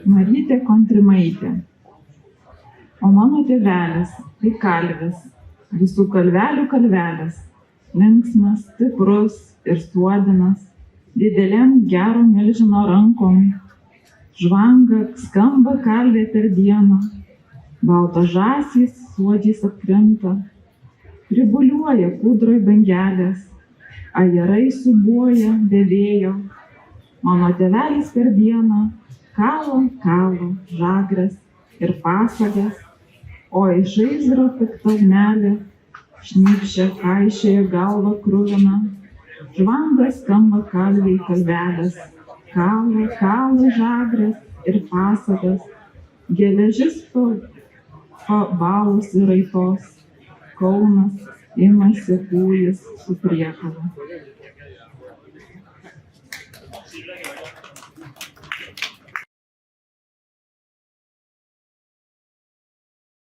Marytė Kontrimaitė. O mano tėvelis tai kalvis, visų kalvelių kalvelis, linksmas, stiprus ir suodinas, didelėm gero milžino rankom. Žvanga skamba kalvė per dieną, baltos žąsys suodžiais apkrinta, pribuliuoja kūdroj bangelės, ajerai siūbuoja be vėjo. Mano tėvelis per dieną kalo žagres ir pasagas, o iš žaizdro pikta ugnelė šnypščia kaišioja galvą kruviną. Žvanga skamba kalviai kalvelės, kalo žagres ir pasagas, geležis pabalusi raitos, Kaunas imasi kūjis su priekalu.